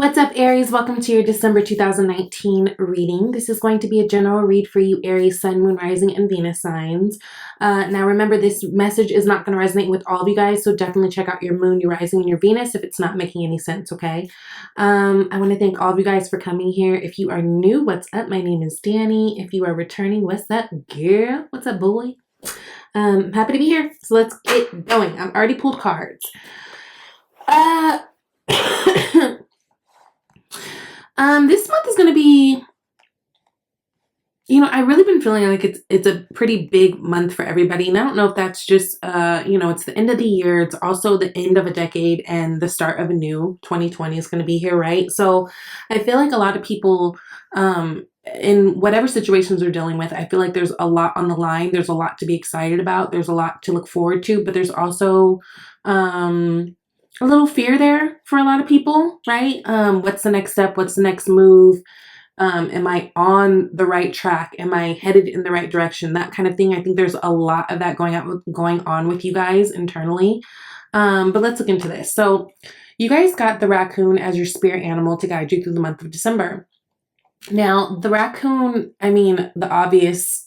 What's up, Aries? Welcome to your December 2019 reading. This is going to be a general read for you, Aries, Sun, Moon, Rising, and Venus signs. Now, remember, this message is not going to resonate with all of you guys, so definitely check out your Moon, your Rising, and your Venus if it's not making any sense, okay? I want to thank all of you guys for coming here. If you are new, what's up? My name is Danny. If you are returning, what's up, girl? What's up, boy? I'm happy to be here, so let's get going. I've already pulled cards. This month is going to be, I've really been feeling like it's a pretty big month for everybody. And I don't know if that's just, it's the end of the year. It's also the end of a decade and the start of a new 2020 is going to be here, right? So I feel like a lot of people, in whatever situations they're dealing with, I feel like there's a lot on the line. There's a lot to be excited about. There's a lot to look forward to, but there's also, a little fear there for a lot of people, right? What's the next step? What's the next move? Am I on the right track? Am I headed in the right direction? That kind of thing. I think there's a lot of that going on with you guys internally. But let's look into this. So you guys got the raccoon as your spirit animal to guide you through the month of December. Now, the raccoon, the obvious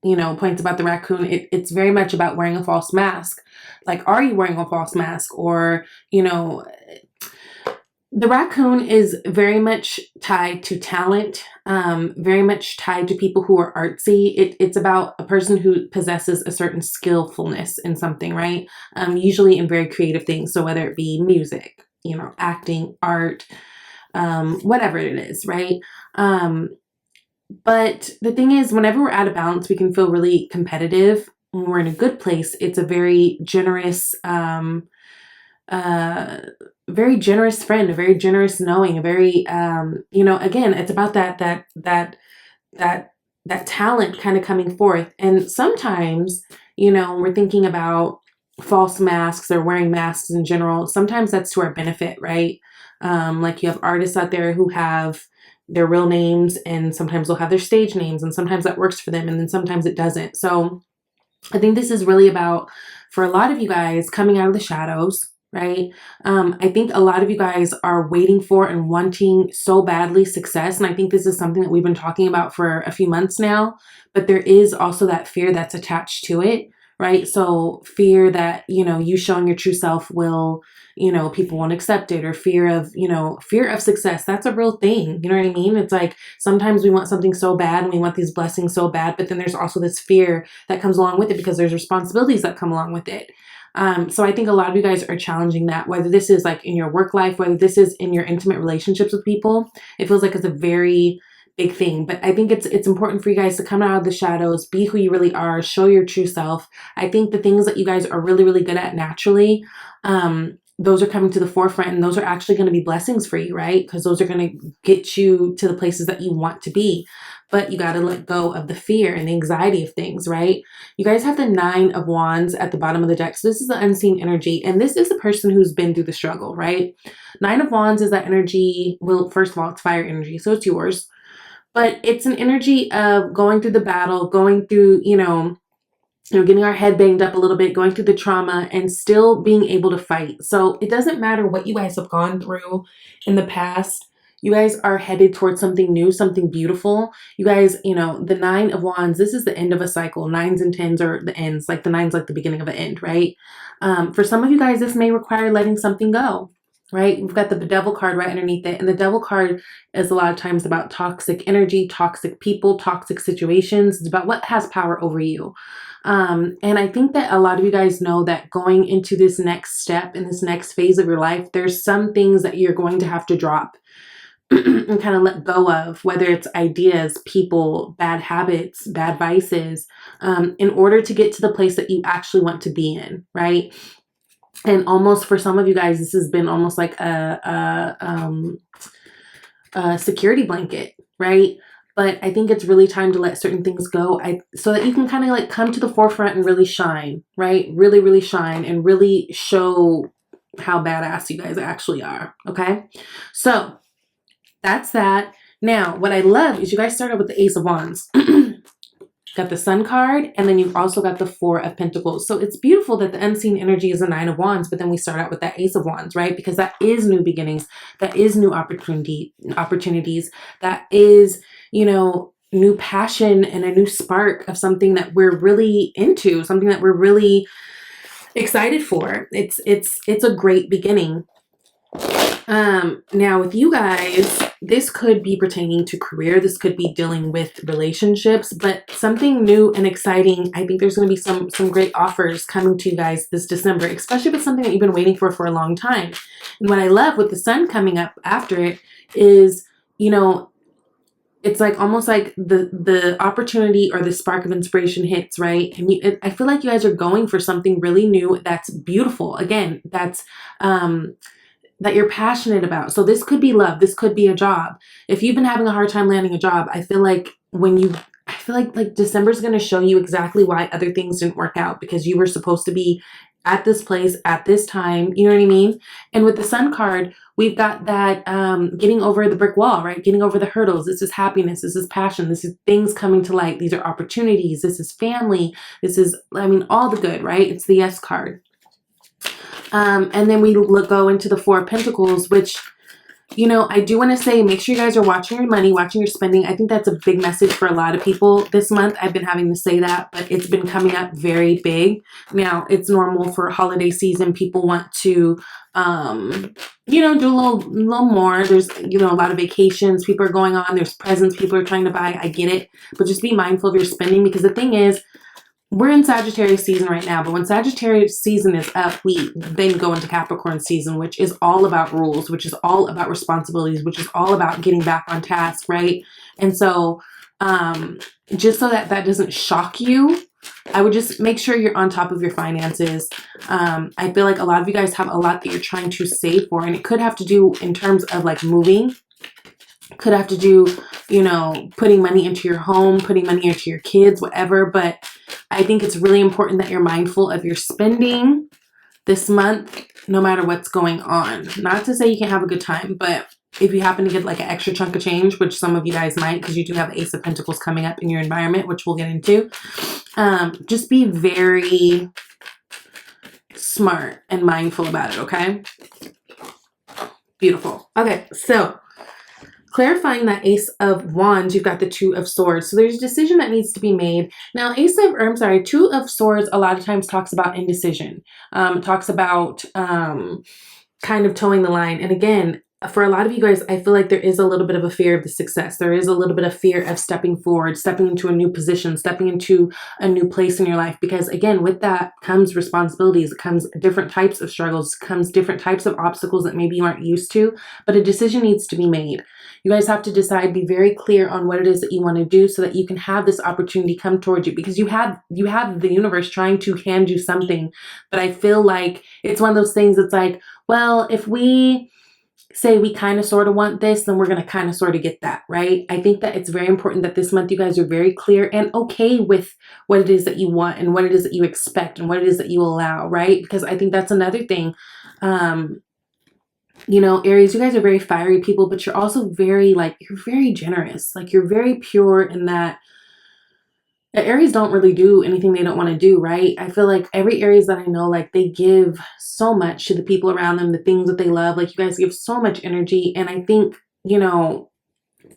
points about the raccoon, it's very much about wearing a false mask. Like, are you wearing a false mask? Or, the raccoon is very much tied to talent, very much tied to people who are artsy. It's about a person who possesses a certain skillfulness in something, right? Usually in very creative things. So whether it be music, acting, art, whatever it is, right? But the thing is, whenever we're out of balance, we can feel really competitive. When we're in a good place, it's a very generous, very generous friend, a very generous knowing, a very, again, it's about that talent kind of coming forth. And sometimes, we're thinking about false masks or wearing masks in general. Sometimes that's to our benefit, right? Like you have artists out there who have their real names, and sometimes they'll have their stage names, and sometimes that works for them, and then sometimes it doesn't. So I think this is really about, for a lot of you guys, coming out of the shadows, right? I think a lot of you guys are waiting for and wanting so badly success. And I think this is something that we've been talking about for a few months now, but there is also that fear that's attached to it, right? So fear that, you showing your true self will, people won't accept it, or fear of success. That's a real thing. You know what I mean? It's like, sometimes we want something so bad and we want these blessings so bad, but then there's also this fear that comes along with it because there's responsibilities that come along with it. So I think a lot of you guys are challenging that, whether this is like in your work life, whether this is in your intimate relationships with people. It feels like it's a very big thing, but I think it's important for you guys to come out of the shadows, be who you really are, show your true self. I think the things that you guys are really, really good at naturally, those are coming to the forefront, and those are actually going to be blessings for you, right? Because those are going to get you to the places that you want to be. But you got to let go of the fear and the anxiety of things, right? You guys have the 9 of Wands at the bottom of the deck. So this is the unseen energy, and this is the person who's been through the struggle, right? 9 of Wands is that energy. Well, first of all, it's fire energy, so it's yours. But it's an energy of going through the battle, going through, getting our head banged up a little bit, going through the trauma, and still being able to fight. So it doesn't matter what you guys have gone through in the past. You guys are headed towards something new, something beautiful. You guys, the 9 of Wands, this is the end of a cycle. 9s and 10s are the ends, like the 9's like the beginning of an end, right? For some of you guys, this may require letting something go. Right? We've got the Devil card right underneath it. And the Devil card is a lot of times about toxic energy, toxic people, toxic situations. It's about what has power over you. And I think that a lot of you guys know that going into this next step, in this next phase of your life, there's some things that you're going to have to drop and kind of let go of, whether it's ideas, people, bad habits, bad vices, in order to get to the place that you actually want to be in, right? And almost for some of you guys, this has been almost like a security blanket, right? But I think it's really time to let certain things go, so that you can kind of like come to the forefront and really shine, right? Really, really shine and really show how badass you guys actually are, okay? So that's that. Now, what I love is you guys started with the Ace of Wands. got the Sun card, and then you've also got the Four of Pentacles. So it's beautiful that the unseen energy is the Nine of Wands, but then we start out with that Ace of Wands, right? Because that is new beginnings, that is new opportunities, that is, you know, new passion and a new spark of something that we're really into, something that we're really excited for. It's a great beginning. Now with you guys, this could be pertaining to career. This could be dealing with relationships, but something new and exciting. I think there's going to be some great offers coming to you guys this December, especially if it's something that you've been waiting for a long time. And what I love with the Sun coming up after it is, you know, it's like almost like the opportunity or the spark of inspiration hits, right? And I feel like you guys are going for something really new that's beautiful. Again, that's that you're passionate about. So this could be love. This could be a job. If you've been having a hard time landing a job, I feel like December is going to show you exactly why other things didn't work out, because you were supposed to be at this place at this time. You know what I mean? And with the Sun card, we've got that getting over the brick wall, right? Getting over the hurdles. This is happiness. This is passion. This is things coming to light. These are opportunities. This is family. This is, I mean, all the good, right? It's the Yes card. And then we go into the Four of Pentacles, which, you know, I do want to say, make sure you guys are watching your money, watching your spending. I think that's a big message for a lot of people this month. I've been having to say that, but it's been coming up very big. Now, it's normal for holiday season. People want to, you know, do a little more. There's, you know, a lot of vacations people are going on. There's presents people are trying to buy. I get it. But just be mindful of your spending, because the thing is, we're in Sagittarius season right now, but when Sagittarius season is up, we then go into Capricorn season, which is all about rules, which is all about responsibilities, which is all about getting back on task, right? And so just so that doesn't shock you, I would just make sure you're on top of your finances. I feel like a lot of you guys have a lot that you're trying to save for, and it could have to do in terms of like moving. Could have to do, you know, putting money into your home, putting money into your kids, whatever. But I think it's really important that you're mindful of your spending this month, no matter what's going on. Not to say you can't have a good time, but if you happen to get like an extra chunk of change, which some of you guys might, because you do have Ace of Pentacles coming up in your environment, which we'll get into, just be very smart and mindful about it, okay? Beautiful. Okay, so clarifying that Ace of Wands, you've got the Two of Swords. So there's a decision that needs to be made. Now, Two of Swords a lot of times talks about indecision. Talks about kind of towing the line. And again, for a lot of you guys, I feel like there is a little bit of a fear of the success. There is a little bit of fear of stepping forward, stepping into a new position, stepping into a new place in your life. Because again, with that comes responsibilities, it comes different types of struggles, comes different types of obstacles that maybe you aren't used to, but a decision needs to be made. You guys have to decide, be very clear on what it is that you want to do so that you can have this opportunity come towards you, because you have the universe trying to hand you something. But I feel like it's one of those things that's like, well, if we say we kind of sort of want this, then we're going to kind of sort of get that, right? I think that it's very important that this month you guys are very clear and okay with what it is that you want and what it is that you expect and what it is that you allow, right? Because I think that's another thing. You know, Aries, you guys are very fiery people, but you're also very, like, you're very generous. Like, you're very pure in that Aries don't really do anything they don't want to do, right? I feel like every Aries that I know, like, they give so much to the people around them, the things that they love. Like, you guys give so much energy. And I think, you know,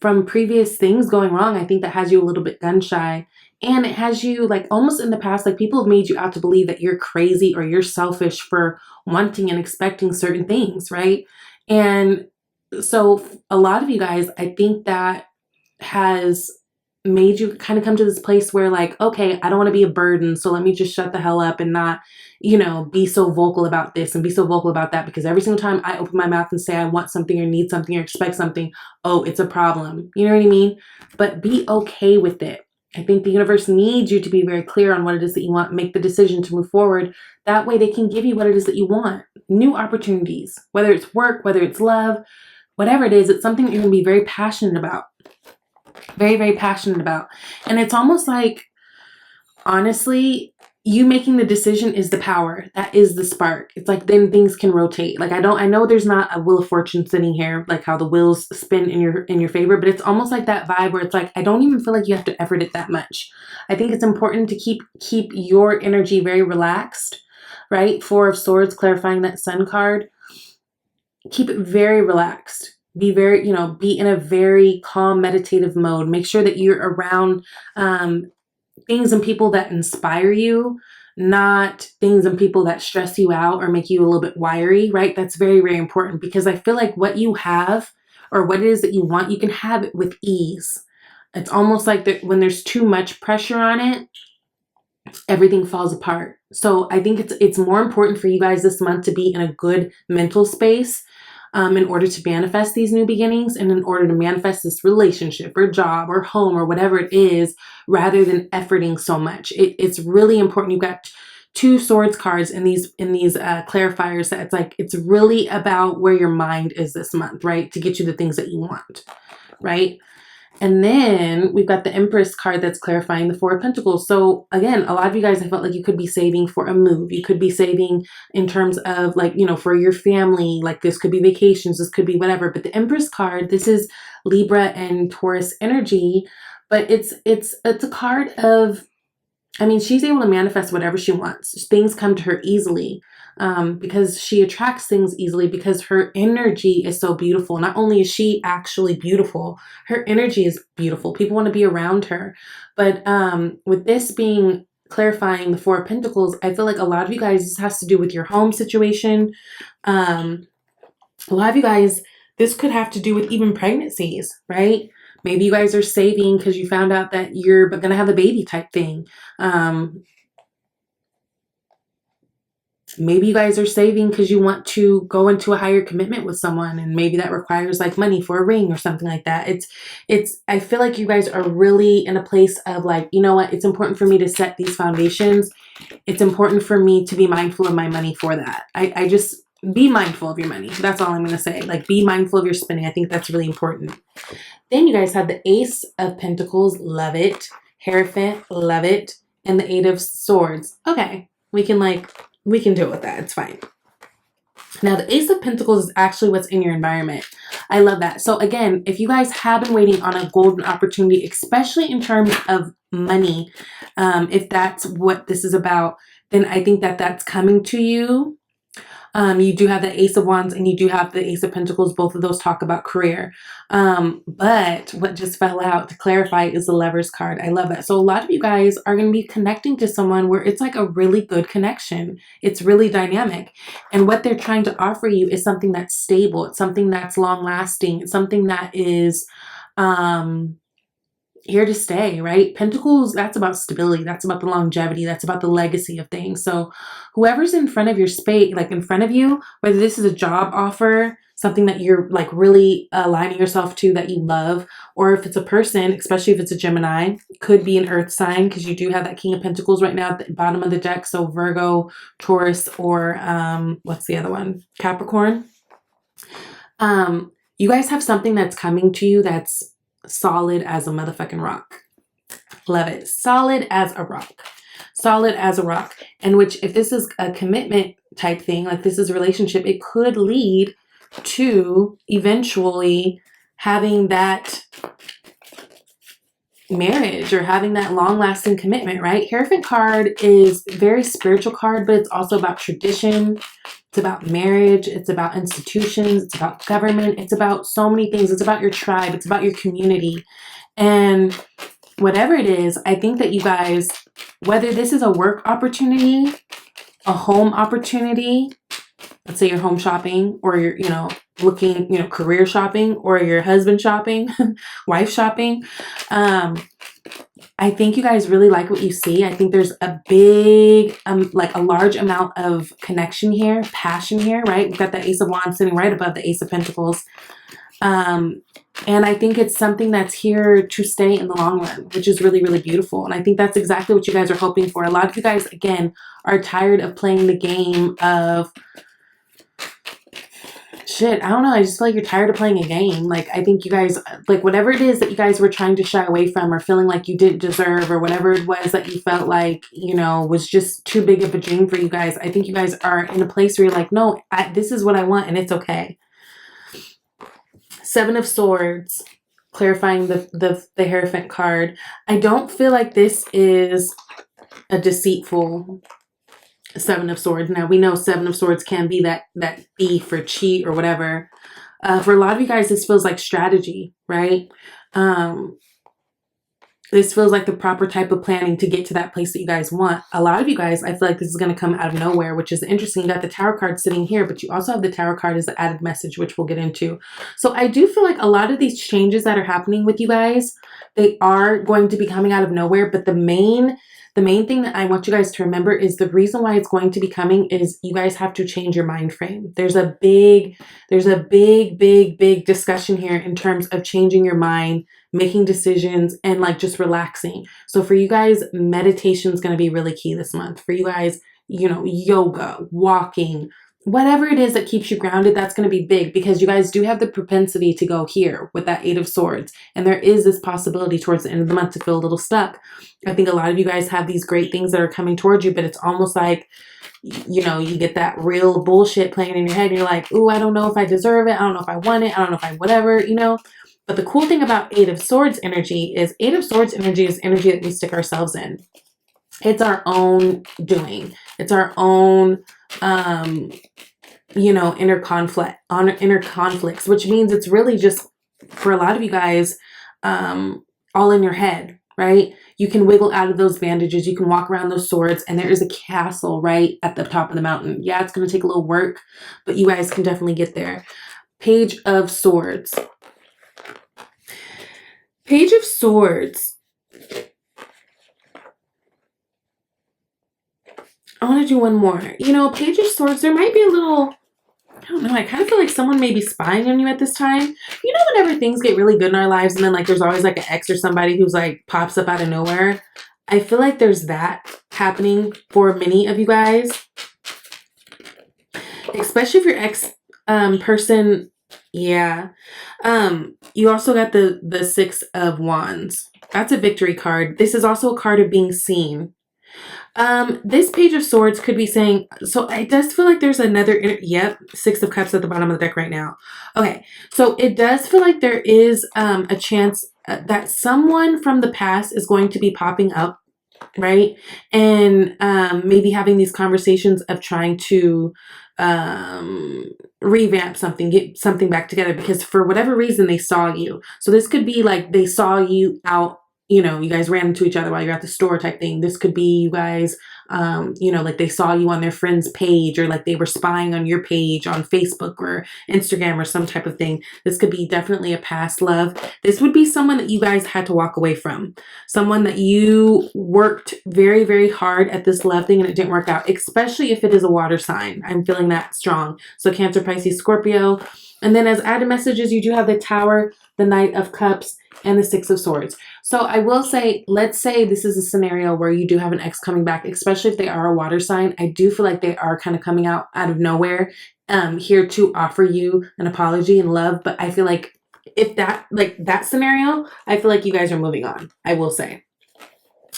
from previous things going wrong, I think that has you a little bit gun shy. And it has you, like, almost in the past, like, people have made you out to believe that you're crazy or you're selfish for wanting and expecting certain things, right? And so a lot of you guys, I think that has made you kind of come to this place where, like, okay, I don't want to be a burden, so let me just shut the hell up and not, you know, be so vocal about this and be so vocal about that, because every single time I open my mouth and say I want something or need something or expect something, oh, it's a problem. You know what I mean? But be okay with it. I think the universe needs you to be very clear on what it is that you want, make the decision to move forward. That way they can give you what it is that you want. New opportunities, whether it's work, whether it's love, whatever it is, it's something that you're going to be very passionate about. Very, very passionate about. And it's almost like, honestly, you making the decision is the power. That is the spark. It's like then things can rotate. Like I know there's not a wheel of fortune sitting here, like how the wheels spin in your favor, but it's almost like that vibe where it's like I don't even feel like you have to effort it that much. I think it's important to keep your energy very relaxed, right? Four of Swords, clarifying that Sun card. Keep it very relaxed. Be very, be in a very calm, meditative mode. Make sure that you're around things and people that inspire you, not things and people that stress you out or make you a little bit wiry, right? That's very, very important, because I feel like what you have or what it is that you want, you can have it with ease. It's almost like that when there's too much pressure on it, everything falls apart. So I think it's more important for you guys this month to be in a good mental space in order to manifest these new beginnings, and in order to manifest this relationship or job or home or whatever it is, rather than efforting so much. It's really important. You've got two Swords cards in these clarifiers, that it's like it's really about where your mind is this month, right? To get you the things that you want, right? And then we've got the Empress card that's clarifying the Four of Pentacles. So again, a lot of you guys, I felt like you could be saving for a move. You could be saving in terms of like, for your family. Like this could be vacations, this could be whatever. But the Empress card, this is Libra and Taurus energy, but it's a card of, she's able to manifest whatever she wants. Things come to her easily because she attracts things easily, because her energy is so beautiful. Not only is she actually beautiful, her energy is beautiful. People want to be around her. But with this being clarifying the Four of Pentacles, I feel like a lot of you guys, this has to do with your home situation. A lot of you guys, this could have to do with even pregnancies, right? Maybe you guys are saving because you found out that you're going to have a baby type thing. Maybe you guys are saving because you want to go into a higher commitment with someone, and maybe that requires like money for a ring or something like that. I feel like you guys are really in a place of like, you know what? It's important for me to set these foundations. It's important for me to be mindful of my money for that. I just be mindful of your money. That's all I'm going to say. Like, be mindful of your spending. I think that's really important. Then you guys have the Ace of Pentacles. Love it. Hierophant. Love it. And the Eight of Swords. Okay. We can deal with that. It's fine. Now, the Ace of Pentacles is actually what's in your environment. I love that. So again, if you guys have been waiting on a golden opportunity, especially in terms of money, if that's what this is about, then I think that that's coming to you. You do have the Ace of Wands and you do have the Ace of Pentacles. Both of those talk about career. But what just fell out to clarify is the Lovers card. I love that. So a lot of you guys are going to be connecting to someone where it's like a really good connection. It's really dynamic. And what they're trying to offer you is something that's stable. It's something that's long lasting. It's something that is, here to stay, right? Pentacles, that's about stability. That's about the longevity. That's about the legacy of things. So whoever's in front of your space, like in front of you, whether this is a job offer, something that you're like really aligning yourself to that you love, or if it's a person, especially if it's a Gemini, could be an earth sign, because you do have that King of Pentacles right now at the bottom of the deck. So Virgo, Taurus, or what's the other one? Capricorn. You guys have something that's coming to you that's solid as a motherfucking rock. Love it. Solid as a rock. Solid as a rock. And which, if this is a commitment type thing, like this is a relationship, it could lead to eventually having that marriage or having that long-lasting commitment, right? Hierophant card is a very spiritual card, but it's also about tradition. It's about marriage. It's about institutions. It's about government. It's about so many things. It's about your tribe. It's about your community. And whatever it is, I think that you guys, whether this is a work opportunity, a home opportunity, let's say you're home shopping, or you're, looking, career shopping, or your husband shopping, wife shopping. I think you guys really like what you see. I think there's a big, like a large amount of connection here, passion here, right? We've got the Ace of Wands sitting right above the Ace of Pentacles. And I think it's something that's here to stay in the long run, which is really, really beautiful. And I think that's exactly what you guys are hoping for. A lot of you guys, again, are tired of playing the game of shit, I don't know. I just feel like you're tired of playing a game. Like, I think you guys, like, whatever it is that you guys were trying to shy away from or feeling like you didn't deserve or whatever it was that you felt like, you know, was just too big of a dream for you guys. I think you guys are in a place where you're like, no, this is what I want and it's okay. Seven of Swords, clarifying the Hierophant card. I don't feel like this is a deceitful Seven of Swords. Now, we know Seven of Swords can be that thief or cheat or whatever. For a lot of you guys, this feels like strategy, right? This feels like the proper type of planning to get to that place that you guys want. A lot of you guys, I feel like this is going to come out of nowhere, which is interesting. You got the Tower card sitting here, but you also have the Tower card as the added message, which we'll get into. So I do feel like a lot of these changes that are happening with you guys, they are going to be coming out of nowhere. But the main thing that I want you guys to remember is the reason why it's going to be coming is you guys have to change your mind frame. There's a big discussion here in terms of changing your mind, making decisions, and like just relaxing. So for you guys, meditation is going to be really key this month. For you guys, you know, yoga, walking, whatever it is that keeps you grounded, that's going to be big because you guys do have the propensity to go here with that Eight of Swords. And there is this possibility towards the end of the month to feel a little stuck. I think a lot of you guys have these great things that are coming towards you, but it's almost like, you know, you get that real bullshit playing in your head. And you're like, ooh, I don't know if I deserve it. I don't know if I want it. I don't know if I whatever, you know. But the cool thing about Eight of Swords energy is Eight of Swords energy is energy that we stick ourselves in. It's our own doing. It's our own, you know, inner conflicts, which means it's really just, for a lot of you guys, all in your head, right? You can wiggle out of those bandages. You can walk around those swords and there is a castle right at the top of the mountain. Yeah, it's going to take a little work, but you guys can definitely get there. Page of Swords. Page of Swords. I want to do one more. You know, Page of Swords, there might be a little, I don't know, I kind of feel like someone may be spying on you at this time. You know, whenever things get really good in our lives and then like there's always like an ex or somebody who's like pops up out of nowhere. I feel like there's that happening for many of you guys. Especially if your ex person, yeah. You also got the Six of Wands. That's a victory card. This is also a card of being seen. This Page of Swords could be saying, so it does feel like there's another, yep, Six of Cups at the bottom of the deck right now. Okay, so it does feel like there is a chance that someone from the past is going to be popping up, right? And maybe having these conversations of trying to revamp something, get something back together, because for whatever reason they saw you. So this could be like they saw you out, you know, you guys ran into each other while you're at the store type thing. This could be you guys, you know, like they saw you on their friend's page, or like they were spying on your page on Facebook or Instagram or some type of thing. This could be definitely a past love. This would be someone that you guys had to walk away from. Someone that you worked very, very hard at this love thing and it didn't work out, especially if it is a water sign. I'm feeling that strong. So Cancer, Pisces, Scorpio. And then as added messages, you do have the Tower, the Knight of Cups, and the Six of Swords. So I will say, let's say this is a scenario where you do have an ex coming back, especially if they are a water sign. I do feel like they are kind of coming out of nowhere, here to offer you an apology and love. But I feel like if that, like that scenario, I feel like you guys are moving on. I will say,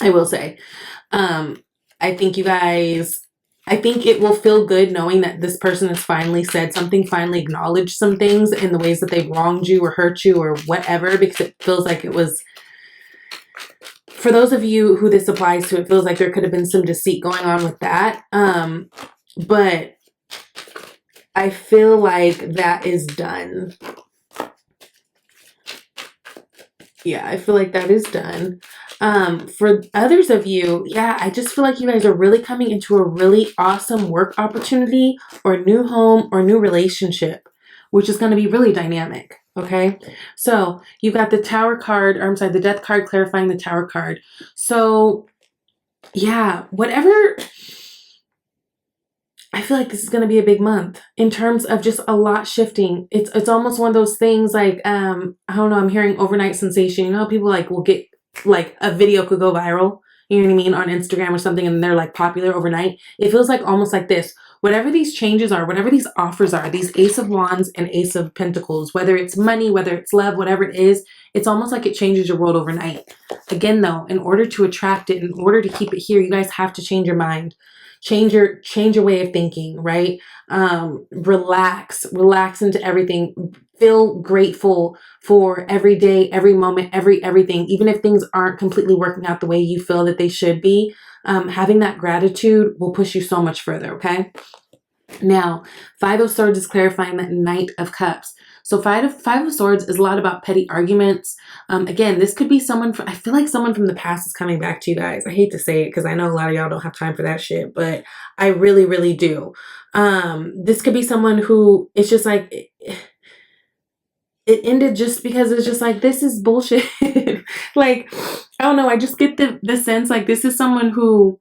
I think you guys, I think it will feel good knowing that this person has finally said something, finally acknowledged some things in the ways that they've wronged you or hurt you or whatever, because it feels like it was, for those of you who this applies to, it feels like there could have been some deceit going on with that. But I feel like that is done. Yeah, I feel like that is done. For others of you, yeah, I just feel like you guys are really coming into a really awesome work opportunity or new home or new relationship, which is going to be really dynamic. Okay, so you've got the Tower card, or I'm sorry, the Death card clarifying the Tower card. So yeah, whatever, I feel like this is going to be a big month in terms of just a lot shifting. It's almost one of those things like, I don't know, I'm hearing overnight sensation. You know how people like will get, like a video could go viral, you know what I mean, on Instagram or something, and they're like popular overnight. It feels like almost like this, whatever these changes are, whatever these offers are, these Ace of Wands and Ace of Pentacles, whether it's money, whether it's love, whatever it is, it's almost like it changes your world overnight. Again, though, in order to attract it, in order to keep it here, you guys have to change your mind. Change your way of thinking, right? Relax into everything. Feel grateful for every day, every moment, everything. Even if things aren't completely working out the way you feel that they should be, having that gratitude will push you so much further, okay? Now, Five of Swords is clarifying that Knight of Cups. So Five of Swords is a lot about petty arguments. Again, this could be someone, I feel like someone from the past is coming back to you guys. I hate to say it because I know a lot of y'all don't have time for that shit, but I really, really do. This could be someone who, it's just like, it ended just because it's just like, this is bullshit. Like, I don't know. I just get the sense like this is someone who,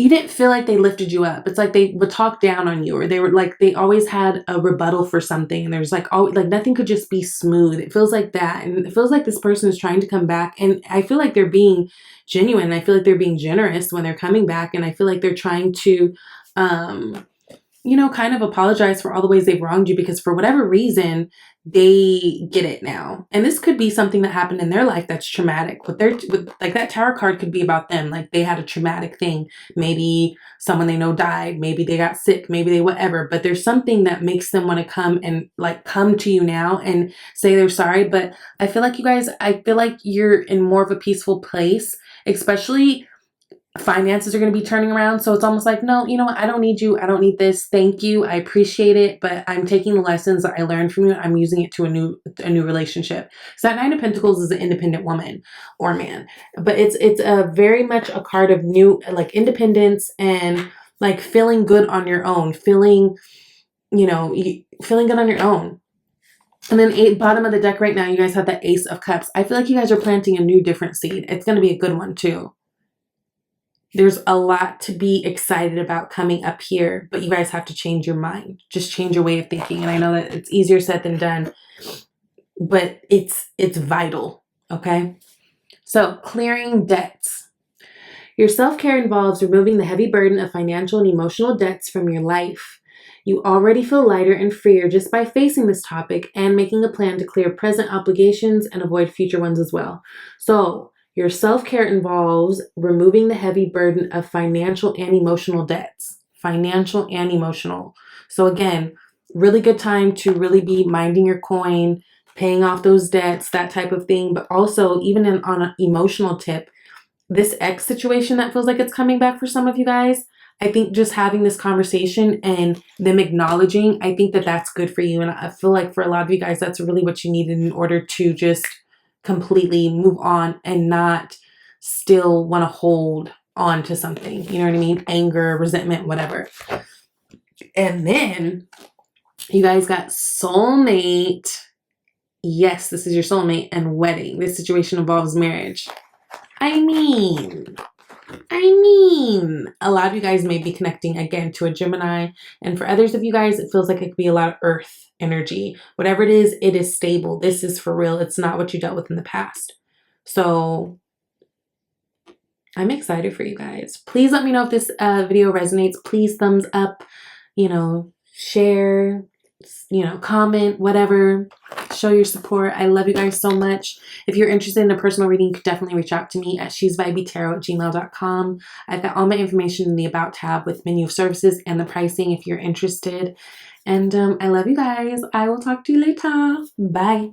you didn't feel like they lifted you up. It's like they would talk down on you, or they were like, they always had a rebuttal for something. And there's like, oh, like nothing could just be smooth. It feels like that. And it feels like this person is trying to come back. And I feel like they're being genuine. I feel like they're being generous when they're coming back. And I feel like they're trying to, you know, kind of apologize for all the ways they've wronged you, because for whatever reason, they get it now. And this could be something that happened in their life that's traumatic. Like that Tower card could be about them. Like they had a traumatic thing. Maybe someone they know died. Maybe they got sick. Maybe they whatever. But there's something that makes them want to come and like come to you now and say they're sorry. But I feel like you guys, I feel like you're in more of a peaceful place, especially finances are going to be turning around. So it's almost like, no, you know what? I don't need you. I don't need this. Thank you. I appreciate it. But I'm taking the lessons that I learned from you. I'm using it to a new relationship. So that Nine of Pentacles is an independent woman or man, but it's a very much a card of new, like independence and like feeling good on your own, feeling, you know, feeling good on your own. And then bottom of the deck right now, you guys have the Ace of Cups. I feel like you guys are planting a new different seed. It's going to be a good one too. There's a lot to be excited about coming up here, but you guys have to change your mind. Just change your way of thinking. And I know that it's easier said than done, but it's vital, okay? So clearing debts. Your self-care involves removing the heavy burden of financial and emotional debts from your life. You already feel lighter and freer just by facing this topic and making a plan to clear present obligations and avoid future ones as well. So your self-care involves removing the heavy burden of financial and emotional debts. Financial and emotional. So again, really good time to really be minding your coin, paying off those debts, that type of thing. But also, even on an emotional tip, this ex situation that feels like it's coming back for some of you guys, I think just having this conversation and them acknowledging, I think that that's good for you. And I feel like for a lot of you guys, that's really what you needed in order to just completely move on and not still want to hold on to something. You know what I mean? Anger, resentment, whatever. And then you guys got soulmate. Yes, this is your soulmate, and wedding. This situation involves marriage. I mean, a lot of you guys may be connecting again to a Gemini. And for others of you guys, it feels like it could be a lot of earth energy. Whatever it is stable. This is for real. It's not what you dealt with in the past. So I'm excited for you guys. Please let me know if this video resonates. Please thumbs up, you know, share, you know, comment, whatever. Show your support. I love you guys so much. If you're interested in a personal reading, you could definitely reach out to me at shesvibeytarot@gmail.com. I've got all my information in the About tab with menu of services and the pricing if you're interested. And I love you guys. I will talk to you later. Bye.